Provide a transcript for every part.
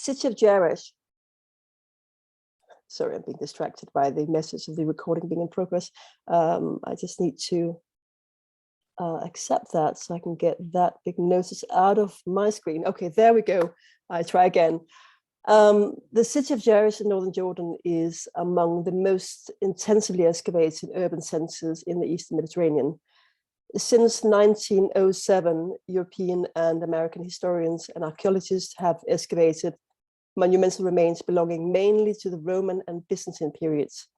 city of Jarash. Sorry, I'm being distracted by the message of the recording being in progress. I just need to accept that so I can get that big notice out of my screen. Okay, there we go. I try again. The city of Jarash in northern Jordan is among the most intensively excavated urban centers in the Eastern Mediterranean. Since 1907, European and American historians and archaeologists have excavated monumental remains belonging mainly to the Roman and Byzantine periods.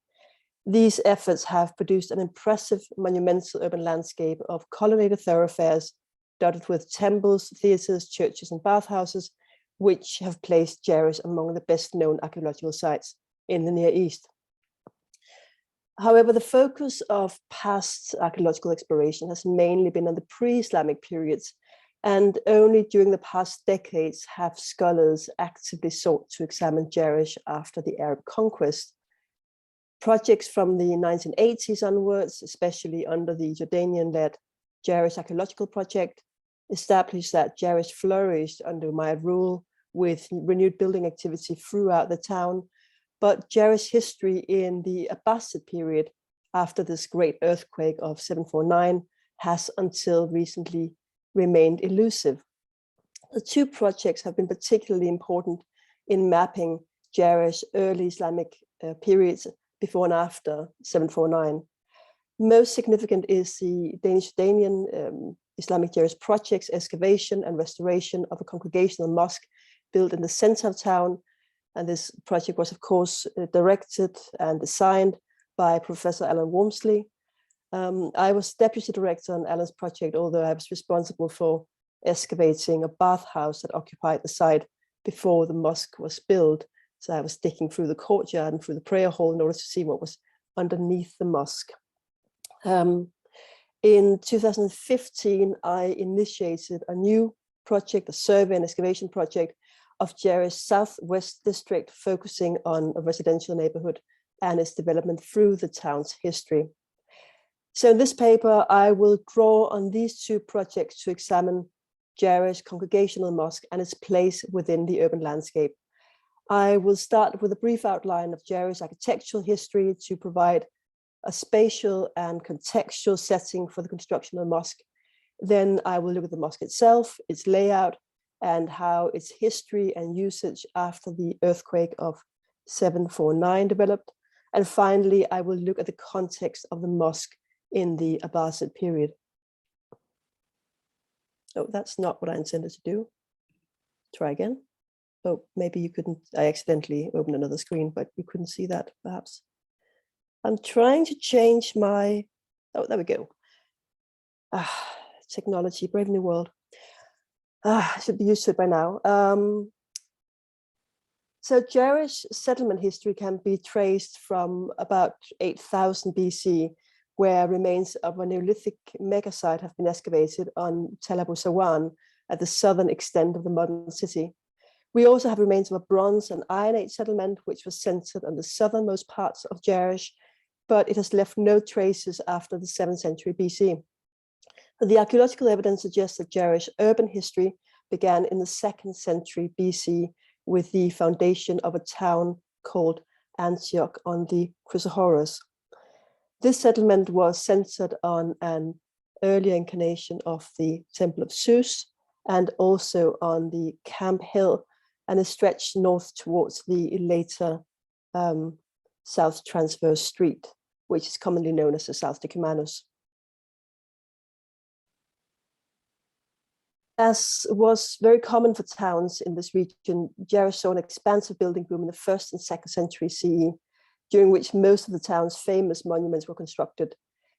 These efforts have produced an impressive monumental urban landscape of colonnaded thoroughfares dotted with temples, theatres, churches, and bathhouses, which have placed Jarash among the best known archaeological sites in the Near East. However, the focus of past archaeological exploration has mainly been on the pre-Islamic periods, and only during the past decades have scholars actively sought to examine Jarash after the Arab conquest. Projects from the 1980s onwards, especially under the Jordanian-led Jarash Archaeological Project, established that Jarash flourished under Umayyad rule with renewed building activity throughout the town. But Jarash history in the Abbasid period, after this great earthquake of 749, has until recently remained elusive. The two projects have been particularly important in mapping Jarash's early Islamic periods before and after 749. Most significant is the Danish-Jordanian Islamic Jarash project's excavation and restoration of a congregational mosque built in the center of town. And this project was, of course, directed and designed by Professor Alan Wormsley. I was deputy director on Alan's project, although I was responsible for excavating a bathhouse that occupied the site before the mosque was built. So I was digging through the courtyard and through the prayer hall in order to see what was underneath the mosque. In 2015, I initiated a new project, a survey and excavation project of Jarash's southwest district, focusing on a residential neighborhood and its development through the town's history. So in this paper, I will draw on these two projects to examine Jarash Congregational Mosque and its place within the urban landscape. I will start with a brief outline of Jarash's architectural history to provide a spatial and contextual setting for the construction of the mosque. Then I will look at the mosque itself, its layout, and how its history and usage after the earthquake of 749 developed. And finally, I will look at the context of the mosque in the Abbasid period. Oh, that's not what I intended to do. Try again. Oh, maybe you couldn't, I accidentally opened another screen, but you couldn't see that perhaps. I'm trying to change my, oh, there we go. Technology, brave new world. I should be used to it by now. So Jarash settlement history can be traced from about 8000 BC, where remains of a Neolithic megasite have been excavated on Tel Abu Sawan at the southern extent of the modern city. We also have remains of a Bronze and Iron Age settlement, which was centered on the southernmost parts of Jarash, but it has left no traces after the 7th century BC. The archaeological evidence suggests that Jarash urban history began in the 2nd century BC with the foundation of a town called Antioch on the Chrysohoros. This settlement was centered on an earlier incarnation of the Temple of Zeus and also on the Camp Hill, and is stretched north towards the later South Transverse Street, which is commonly known as the South Decumanus. As was very common for towns in this region, Jarash saw an expansive building boom in the 1st and 2nd century CE, during which most of the town's famous monuments were constructed.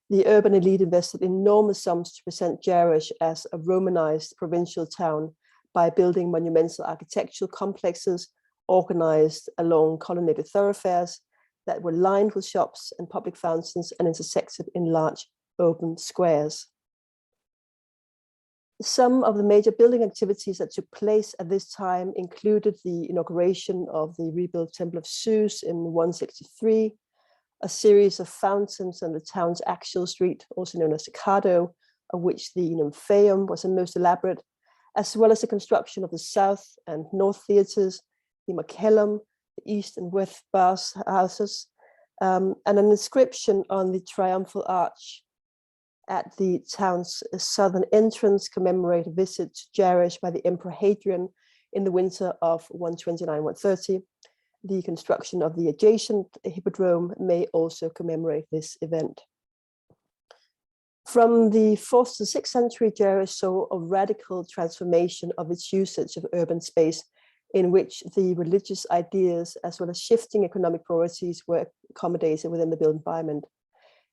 The urban elite invested enormous sums to present Jarash as a Romanized provincial town by building monumental architectural complexes organized along colonnaded thoroughfares that were lined with shops and public fountains and intersected in large open squares. Some of the major building activities that took place at this time included the inauguration of the rebuilt Temple of Zeus in 163, a series of fountains on the town's actual street, also known as the Cado, of which the Nymphaeum was the most elaborate, as well as the construction of the South and North theatres, the Makellum, the east and west bath houses, and an inscription on the triumphal arch at the town's southern entrance commemorate a visit to Jarash by the Emperor Hadrian in the winter of 129-130. The construction of the adjacent hippodrome may also commemorate this event. From the 4th to 6th century, Jarash saw a radical transformation of its usage of urban space, in which the religious ideas as well as shifting economic priorities were accommodated within the built environment.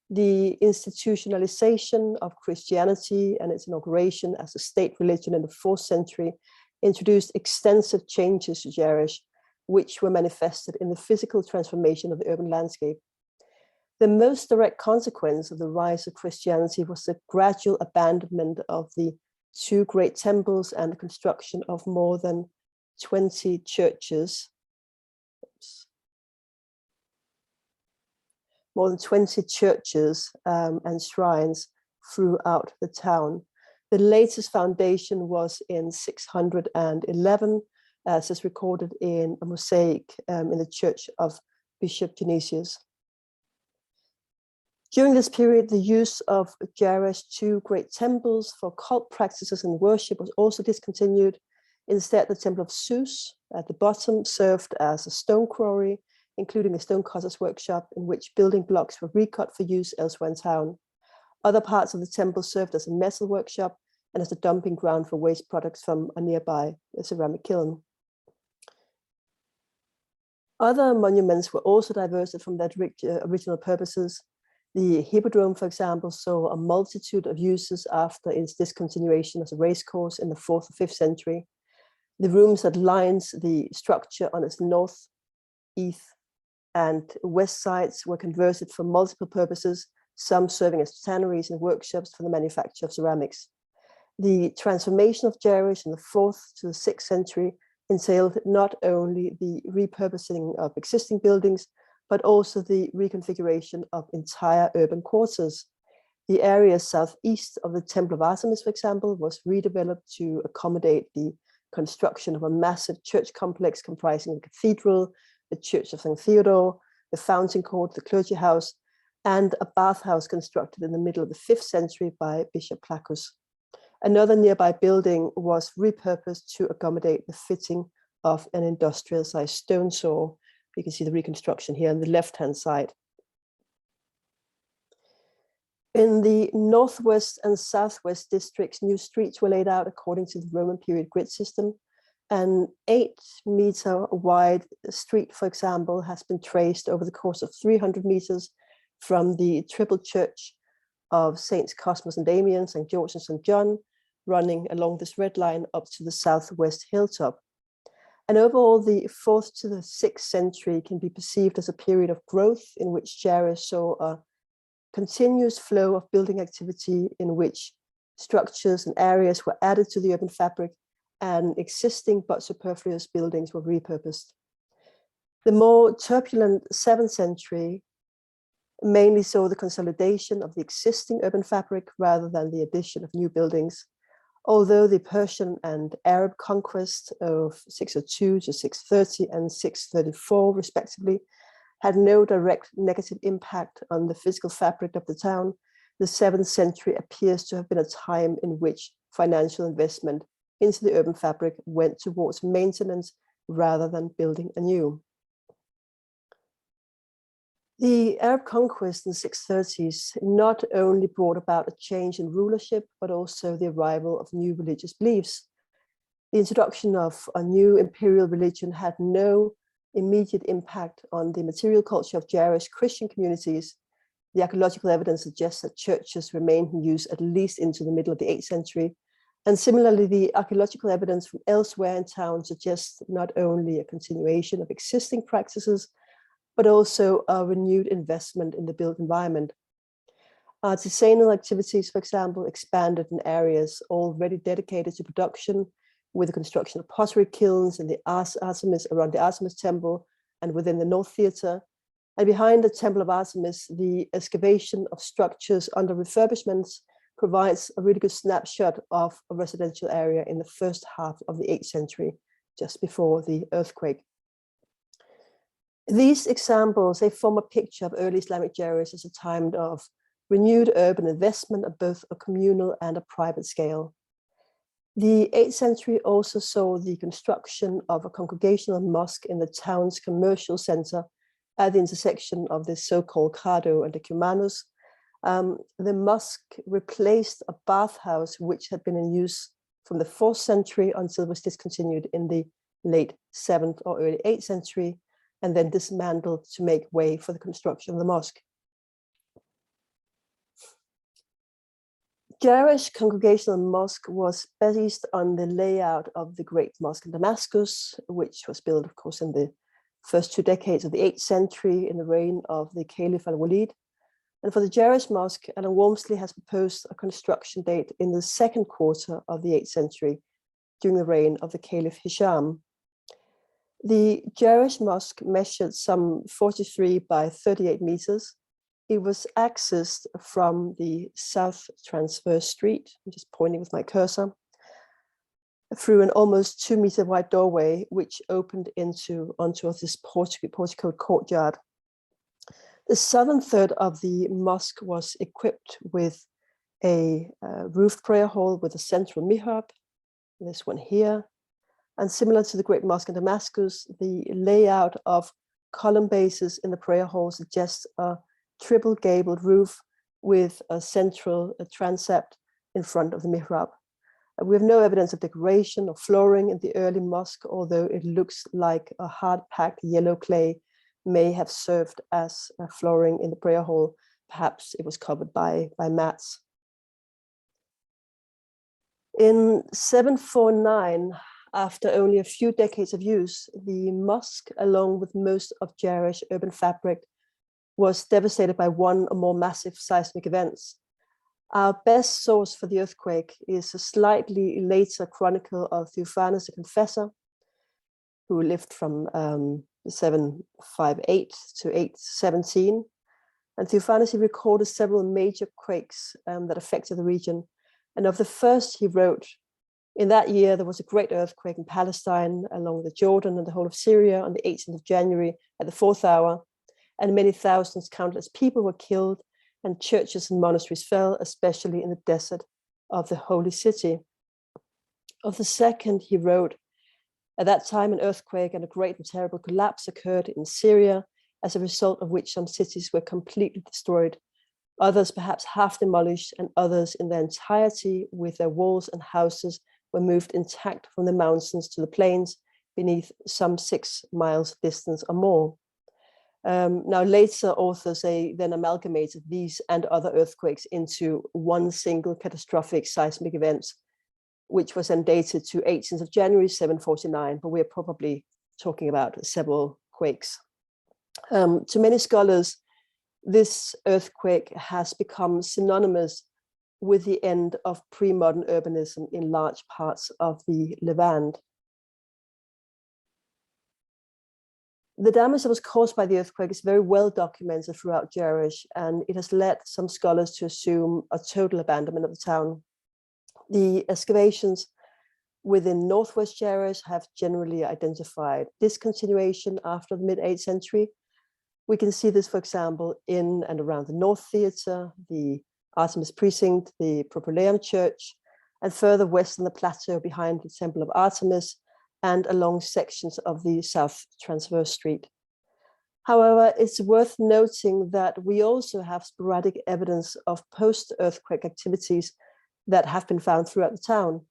The institutionalization of Christianity and its inauguration as a state religion in the 4th century introduced extensive changes to Jarash, which were manifested in the physical transformation of the urban landscape. The most direct consequence of the rise of Christianity was the gradual abandonment of the 2 great temples and the construction of more than 20 churches. More than 20 churches and shrines throughout the town. The latest foundation was in 611, as is recorded in a mosaic in the church of Bishop Genesius. During this period, the use of Jarash's 2 great temples for cult practices and worship was also discontinued. Instead, the temple of Zeus at the bottom served as a stone quarry, including a stonecutter's workshop in which building blocks were recut for use elsewhere in town. Other parts of the temple served as a metal workshop and as a dumping ground for waste products from a nearby ceramic kiln. Other monuments were also diverted from their original purposes. The hippodrome, for example, saw a multitude of uses after its discontinuation as a racecourse in the 4th or 5th century. The rooms that lines the structure on its north, east, and west sides were converted for multiple purposes, some serving as tanneries and workshops for the manufacture of ceramics. The transformation of Jarash in the 4th to the 6th century entailed not only the repurposing of existing buildings, but also the reconfiguration of entire urban quarters. The area southeast of the Temple of Artemis, for example, was redeveloped to accommodate the construction of a massive church complex comprising the cathedral, the Church of St. Theodore, the fountain court, the clergy house, and a bathhouse constructed in the middle of the 5th century by Bishop Placus. Another nearby building was repurposed to accommodate the fitting of an industrial-sized stone saw. You can see the reconstruction here on the left-hand side. In the northwest and southwest districts, new streets were laid out according to the Roman period grid system. An 8-meter wide street, for example, has been traced over the course of 300 meters from the triple church of Saints Cosmas and Damian, St. George and St. John, running along this red line up to the southwest hilltop. And overall, the 4th to the 6th century can be perceived as a period of growth in which Jarash saw a continuous flow of building activity in which structures and areas were added to the urban fabric and existing but superfluous buildings were repurposed. The more turbulent 7th century mainly saw the consolidation of the existing urban fabric rather than the addition of new buildings. Although the Persian and Arab conquest of 602 to 630 and 634 respectively had no direct negative impact on the physical fabric of the town, the 7th century appears to have been a time in which financial investment into the urban fabric went towards maintenance rather than building anew. The Arab conquest in the 630s not only brought about a change in rulership, but also the arrival of new religious beliefs. The introduction of a new imperial religion had no immediate impact on the material culture of Jarash Christian communities. The archaeological evidence suggests that churches remained in use at least into the middle of the 8th century. And similarly, the archaeological evidence from elsewhere in town suggests not only a continuation of existing practices, but also a renewed investment in the built environment. Artisanal activities, for example, expanded in areas already dedicated to production, with the construction of pottery kilns in the Artemis, around the Artemis temple and within the North Theatre. And behind the Temple of Artemis, the excavation of structures under refurbishments provides a really good snapshot of a residential area in the first half of the 8th century, just before the earthquake. These examples, they form a picture of early Islamic Jarash as a time of renewed urban investment at both a communal and a private scale. The 8th century also saw the construction of a congregational mosque in the town's commercial center at the intersection of the so-called Cado and the Cumanus. The mosque replaced a bathhouse which had been in use from the 4th century until it was discontinued in the late 7th or early 8th century, and then dismantled to make way for the construction of the mosque. Jarash Congregational Mosque was based on the layout of the Great Mosque in Damascus, which was built, of course, in the first 2 decades of the 8th century in the reign of the Caliph al-Walid. And for the Jarash Mosque, Alan Walmsley has proposed a construction date in the 2nd quarter of the 8th century during the reign of the Caliph Hishām. The Jarash Mosque measured some 43 by 38 meters. It was accessed from the south transverse street, I'm just pointing with my cursor, through an almost 2-meter wide doorway, which opened onto this porticoed courtyard. The southern third of the mosque was equipped with a roofed prayer hall with a central mihrab, this one here. And similar to the Great Mosque in Damascus, the layout of column bases in the prayer hall suggests a triple gabled roof with a central transept in front of the mihrab. We have no evidence of decoration or flooring in the early mosque, although it looks like a hard-packed yellow clay may have served as flooring in the prayer hall. Perhaps it was covered by mats. In 749, after only a few decades of use, the mosque, along with most of Jarash urban fabric, was devastated by one or more massive seismic events. Our best source for the earthquake is a slightly later chronicle of Theophanes the Confessor, who lived from 758 to 817. And Theophanes, he recorded several major quakes that affected the region. And of the first, he wrote, "In that year, there was a great earthquake in Palestine, along the Jordan and the whole of Syria on the 18th of January at the 4th hour, and many thousands, countless people were killed, and churches and monasteries fell, especially in the desert of the holy city." Of the second, he wrote, "At that time, an earthquake and a great and terrible collapse occurred in Syria, as a result of which some cities were completely destroyed, others perhaps half demolished, and others in their entirety, with their walls and houses, were moved intact from the mountains to the plains beneath some 6 miles distance or more." Now, later authors, they then amalgamated these and other earthquakes into one single catastrophic seismic event, which was then dated to 18th of January, 749, but we're probably talking about several quakes. To many scholars, this earthquake has become synonymous with the end of pre-modern urbanism in large parts of the Levant. The damage that was caused by the earthquake is very well documented throughout Jarash, and it has led some scholars to assume a total abandonment of the town. The excavations within Northwest Jarash have generally identified discontinuation after the mid-8th century. We can see this, for example, in and around the North Theatre, the Artemis Precinct, the Propylaeum Church, and further west on the plateau behind the Temple of Artemis, and along sections of the South Transverse Street. However, it's worth noting that we also have sporadic evidence of post-earthquake activities that have been found throughout the town.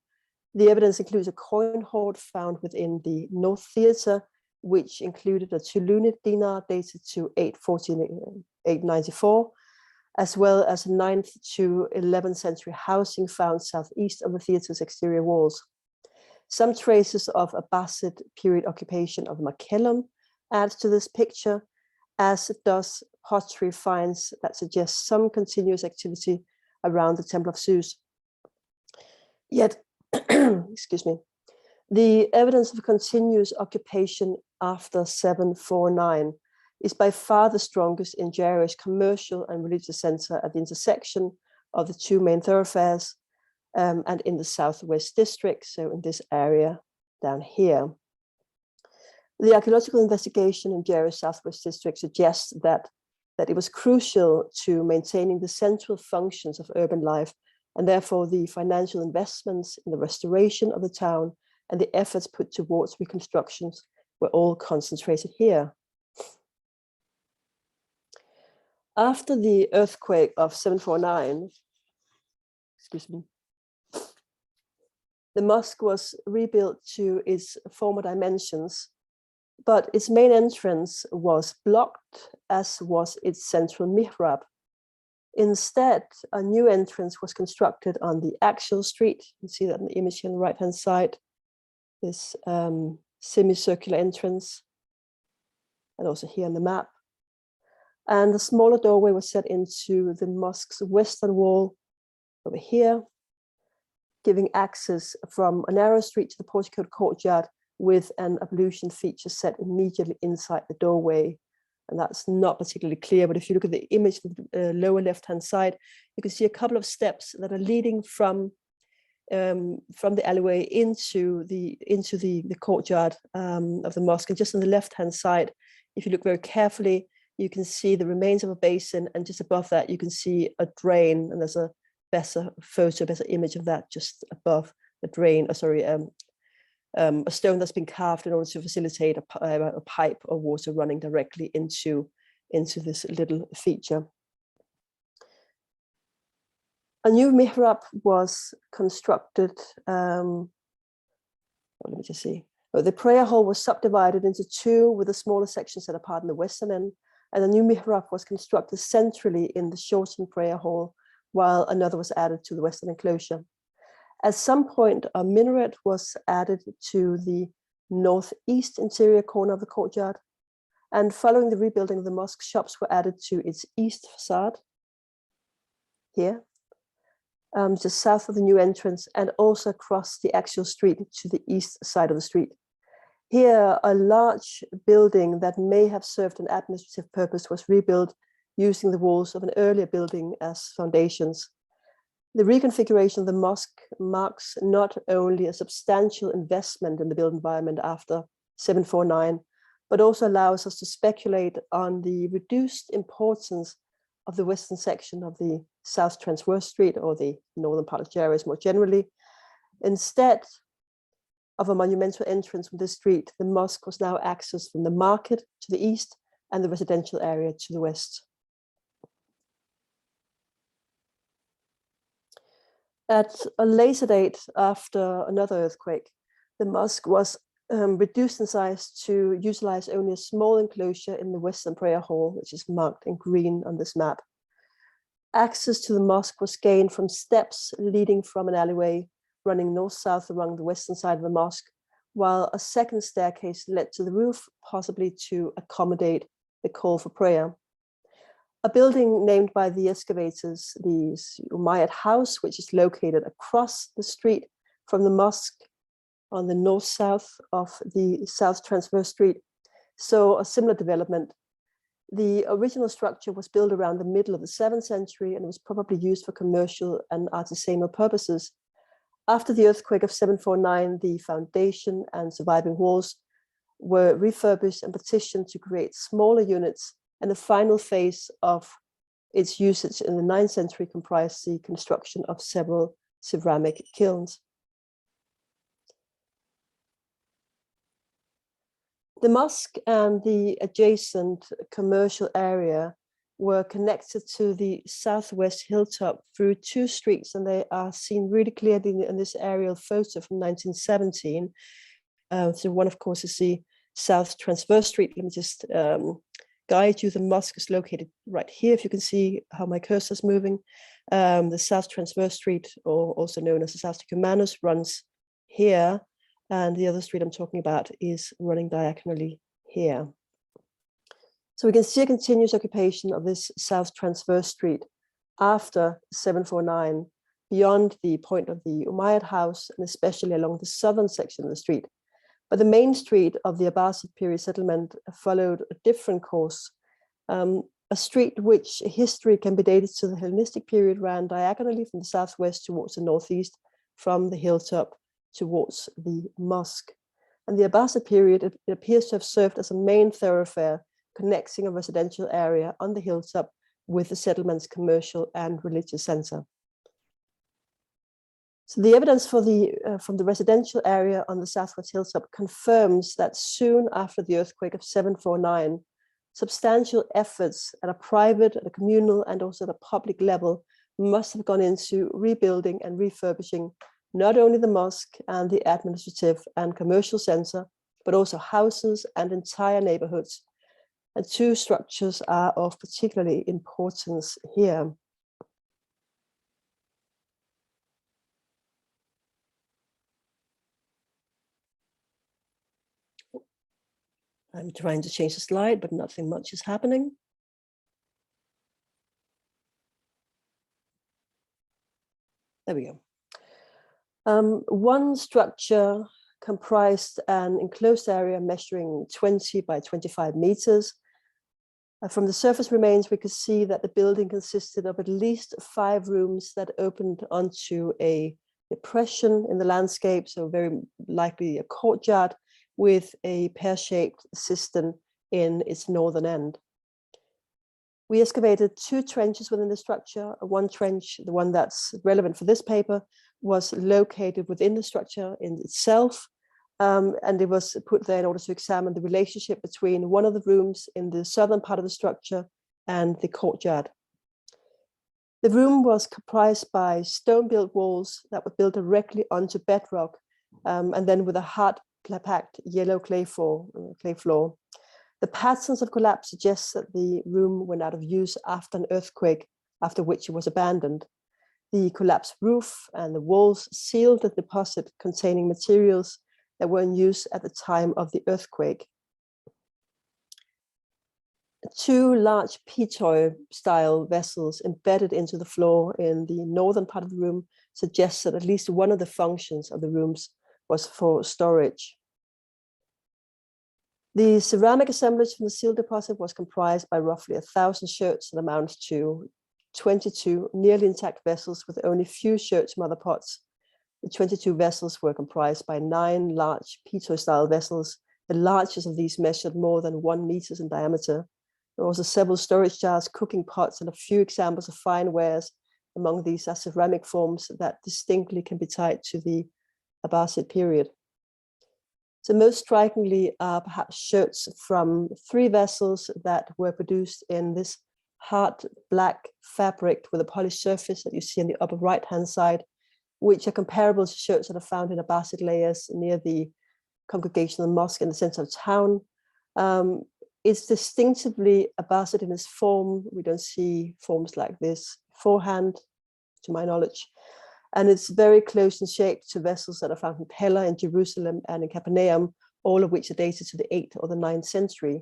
The evidence includes a coin hoard found within the North Theatre, which included a 2-lunid dinar dated to 894, as well as 9th to 11th century housing found southeast of the theatre's exterior walls. Some traces of Abbasid period occupation of Makellum adds to this picture, as does pottery finds that suggest some continuous activity around the Temple of Zeus. Yet, excuse me, the evidence of continuous occupation after 749 is by far the strongest in Jarash's commercial and religious center at the intersection of the 2 main thoroughfares, and in the southwest district, so in this area down here. The archaeological investigation in Jarash Southwest District suggests that it was crucial to maintaining the central functions of urban life, and therefore the financial investments in the restoration of the town and the efforts put towards reconstructions were all concentrated here. After the earthquake of 749, excuse me, the mosque was rebuilt to its former dimensions, but its main entrance was blocked, as was its central mihrab. Instead, a new entrance was constructed on the actual street. You can see that in the image here on the right-hand side, this semicircular entrance, and also here on the map. And the smaller doorway was set into the mosque's western wall over here, giving access from a narrow street to the porticoed courtyard with an ablution feature set immediately inside the doorway. And that's not particularly clear, but if you look at the image on the lower left-hand side, you can see a couple of steps that are leading from the alleyway into the courtyard of the mosque. And just on the left-hand side, if you look very carefully, you can see the remains of a basin, and just above that, you can see a drain, and there's a better image of that just above the drain, a stone that's been carved in order to facilitate a pipe of water running directly into this little feature. A new mihrab was constructed. Let me just see. The prayer hall was subdivided into two, with a smaller section set apart in the western end, and a new mihrab was constructed centrally in the shortened prayer hall, while another was added to the western enclosure. At some point, a minaret was added to the northeast interior corner of the courtyard, and following the rebuilding of the mosque, shops were added to its east facade, here, just south of the new entrance, and also across the actual street to the east side of the street. Here, a large building that may have served an administrative purpose was rebuilt using the walls of an earlier building as foundations. The reconfiguration of the mosque marks not only a substantial investment in the built environment after 749, but also allows us to speculate on the reduced importance of the western section of the South Transverse Street, or the northern part of Jarash more generally. Instead of a monumental entrance from this street, the mosque was now accessed from the market to the east and the residential area to the west. At a later date, after another earthquake, the mosque was reduced in size to utilize only a small enclosure in the western prayer hall, which is marked in green on this map. Access to the mosque was gained from steps leading from an alleyway running north-south along the western side of the mosque, while a second staircase led to the roof, possibly to accommodate the call for prayer. A building named by the excavators, the Umayyad House, which is located across the street from the mosque on the north-south of the South Transverse Street, saw a similar development. The original structure was built around the middle of the 7th century and was probably used for commercial and artisanal purposes. After the earthquake of 749, the foundation and surviving walls were refurbished and partitioned to create smaller units, and the final phase of its usage in the 9th century comprised the construction of several ceramic kilns. The mosque and the adjacent commercial area were connected to the southwest hilltop through two streets, and they are seen really clearly in this aerial photo from 1917. So one, of course, is the South Transverse Street. Let me just guide you. The mosque is located right here, if you can see how my cursor is moving. The South Transverse Street, or also known as the South Cumanus, runs here, and the other street I'm talking about is running diagonally here. So we can see a continuous occupation of this South Transverse Street after 749, beyond the point of the Umayyad House, and especially along the southern section of the street. But the main street of the Abbasid period settlement followed a different course. A street which history can be dated to the Hellenistic period ran diagonally from the southwest towards the northeast, from the hilltop towards the mosque. And the Abbasid period, it appears to have served as a main thoroughfare connecting a residential area on the hilltop with the settlement's commercial and religious center. So the evidence for from the residential area on the southwest hilltop confirms that soon after the earthquake of 749, substantial efforts at a private, at a communal, and also at a public level must have gone into rebuilding and refurbishing not only the mosque and the administrative and commercial center, but also houses and entire neighborhoods. And two structures are of particularly importance here. I'm trying to change the slide, but nothing much is happening. There we go. One structure comprised an enclosed area measuring 20 by 25 meters. From the surface remains, we could see that the building consisted of at least 5 rooms that opened onto a depression in the landscape, so very likely a courtyard, with a pear-shaped cistern in its northern end. We excavated 2 trenches within the structure. One trench, the one that's relevant for this paper, was located within the structure in itself, and it was put there in order to examine the relationship between one of the rooms in the southern part of the structure and the courtyard. The room was comprised by stone-built walls that were built directly onto bedrock, and then with a hard packed yellow clay floor. The patterns of collapse suggest that the room went out of use after an earthquake, after which it was abandoned. The collapsed roof and the walls sealed the deposit containing materials that were in use at the time of the earthquake. 2 large pitoi-style vessels embedded into the floor in the northern part of the room suggests that at least one of the functions of the rooms was for storage. The ceramic assemblage from the seal deposit was comprised by roughly 1,000 sherds that amounts to 22 nearly intact vessels with only few sherds from other pots. The 22 vessels were comprised by 9 large pitoi-style vessels. The largest of these measured more than 1 meter in diameter. There were also several storage jars, cooking pots, and a few examples of fine wares. Among these are ceramic forms that distinctly can be tied to the Abbasid period. So most strikingly are perhaps sherds from 3 vessels that were produced in this hard black fabric with a polished surface that you see on the upper right-hand side, which are comparable to sherds that are found in Abbasid layers near the Congregational Mosque in the center of town. It's distinctively Abbasid in its form. We don't see forms like this beforehand, to my knowledge. And it's very close in shape to vessels that are found in Pella, in Jerusalem, and in Capernaum, all of which are dated to the 8th or the 9th century.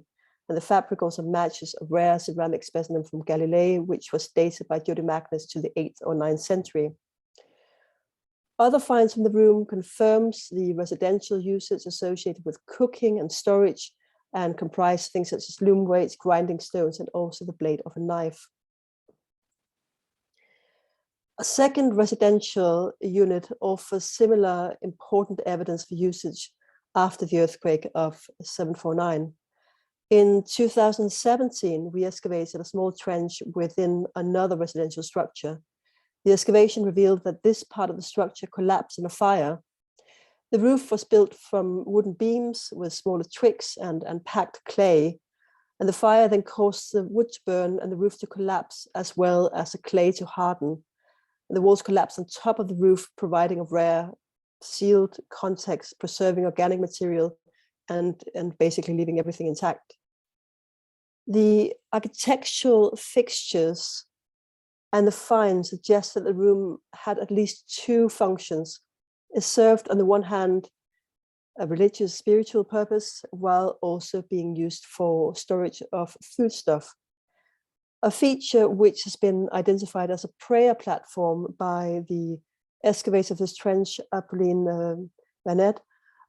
And the fabric also matches a rare ceramic specimen from Galilee, which was dated by Jody Magnus to the 8th or 9th century. Other finds from the room confirms the residential usage associated with cooking and storage, and comprise things such as loom weights, grinding stones, and also the blade of a knife. A second residential unit offers similar important evidence for usage after the earthquake of 749. In 2017, we excavated a small trench within another residential structure. The excavation revealed that this part of the structure collapsed in a fire. The roof was built from wooden beams with smaller twigs and packed clay, and the fire then caused the wood to burn and the roof to collapse, as well as the clay to harden. The walls collapsed on top of the roof, providing a rare sealed context, preserving organic material and basically leaving everything intact. The architectural fixtures and the finds suggest that the room had at least 2 functions. It served, on the one hand, a religious, spiritual purpose, while also being used for storage of foodstuff. A feature which has been identified as a prayer platform by the excavator of this trench, Apolline Vanet,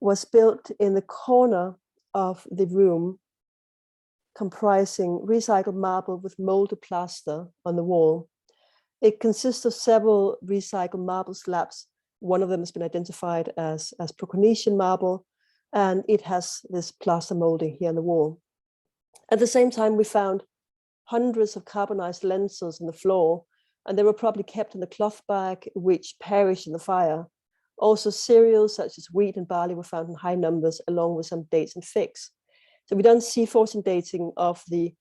was built in the corner of the room, comprising recycled marble with molded plaster on the wall. It consists of several recycled marble slabs. One of them has been identified as Congregational marble, and it has this plaster molding here on the wall. At the same time, we found hundreds of carbonized lentils in the floor, and they were probably kept in the cloth bag, which perished in the fire. Also, cereals such as wheat and barley were found in high numbers, along with some dates and figs. So we don't see C14 dating of the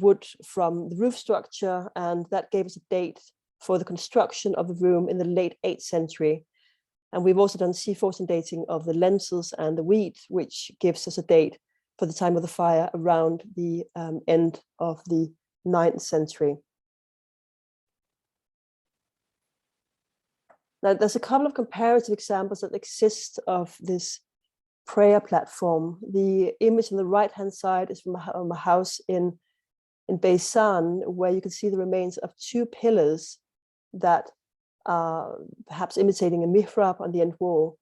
wood from the roof structure, and that gave us a date for the construction of the room in the late 8th century. And we've also done C14 dating of the lentils and the wheat, which gives us a date for the time of the fire around the end of the 9th century. Now, there's a couple of comparative examples that exist of this prayer platform. The image on the right-hand side is from a house in Beisan, where you can see the remains of 2 pillars that are perhaps imitating a mihrab on the end wall.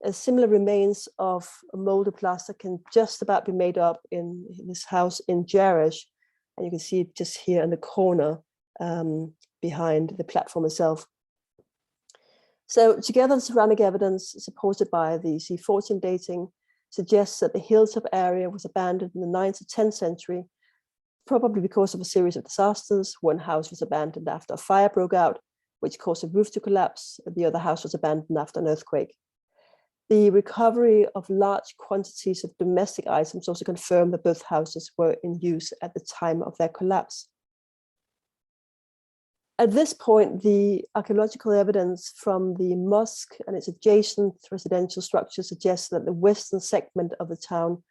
Similar remains of a molded plaster can just about be made up in this house in Jarash, and you can see it just here in the corner behind the platform itself. So together, the ceramic evidence supported by the C14 dating suggests that the hilltop area was abandoned in the 9th or 10th century, probably because of a series of disasters. One house was abandoned after a fire broke out, which caused a roof to collapse. The other house was abandoned after an earthquake. The recovery of large quantities of domestic items also confirmed that both houses were in use at the time of their collapse. At this point, the archaeological evidence from the mosque and its adjacent residential structure suggests that the western segment of the town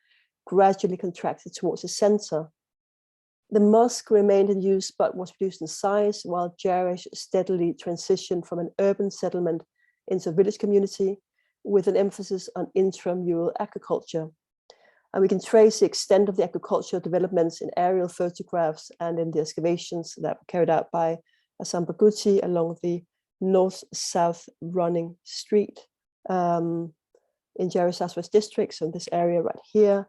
gradually contracted towards the center. The mosque remained in use but was reduced in size, while Jarash steadily transitioned from an urban settlement into a village community with an emphasis on intramural agriculture. And we can trace the extent of the agricultural developments in aerial photographs and in the excavations that were carried out by Hishām Barghouti along the north-south running street in Jarash Southwest District, so in this area right here.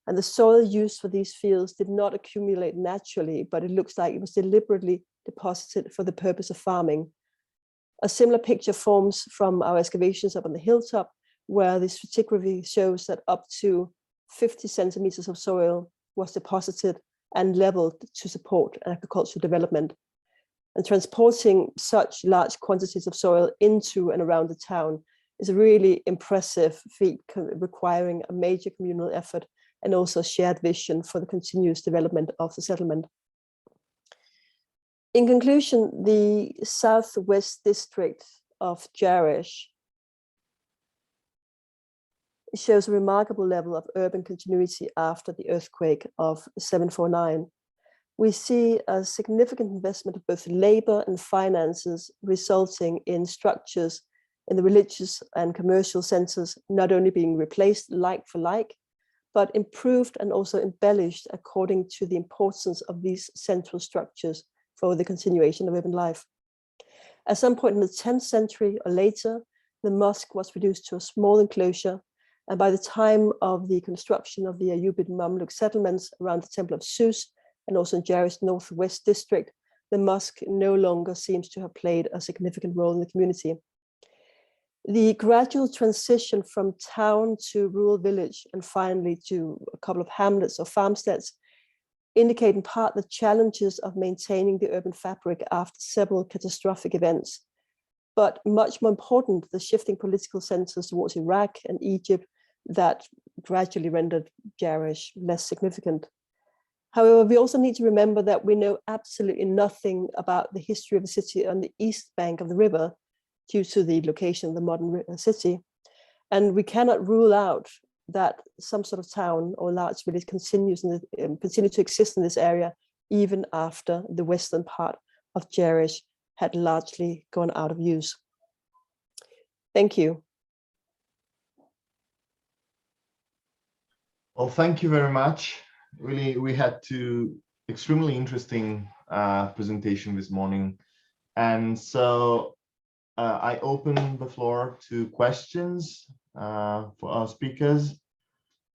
And the soil used for these fields did not accumulate naturally, but it looks like it was deliberately deposited for the purpose of farming. A similar picture forms from our excavations up on the hilltop, where the stratigraphy shows that up to 50 centimeters of soil was deposited and leveled to support agricultural development. And transporting such large quantities of soil into and around the town is a really impressive feat, requiring a major communal effort and also shared vision for the continuous development of the settlement. In conclusion, the southwest district of Jarash shows a remarkable level of urban continuity after the earthquake of 749. We see a significant investment of both labor and finances, resulting in structures in the religious and commercial centers not only being replaced like for like, but improved and also embellished according to the importance of these central structures for the continuation of urban life. At some point in the 10th century or later, the mosque was reduced to a small enclosure, and by the time of the construction of the Ayyubid Mamluk settlements around the Temple of Sus, and also in Jarash's northwest district, the mosque no longer seems to have played a significant role in the community. The gradual transition from town to rural village and finally to a couple of hamlets or farmsteads indicate in part the challenges of maintaining the urban fabric after several catastrophic events. But much more important, the shifting political centers towards Iraq and Egypt that gradually rendered Jarash less significant. However, we also need to remember that we know absolutely nothing about the history of the city on the east bank of the river due to the location of the modern city. And we cannot rule out that some sort of town or large village continue to exist in this area even after the western part of Jarash had largely gone out of use. Thank you. Well, thank you very much. Really, we had two extremely interesting presentation this morning. And so I open the floor to questions for our speakers.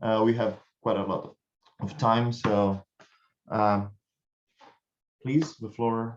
We have quite a lot of time, so please, the floor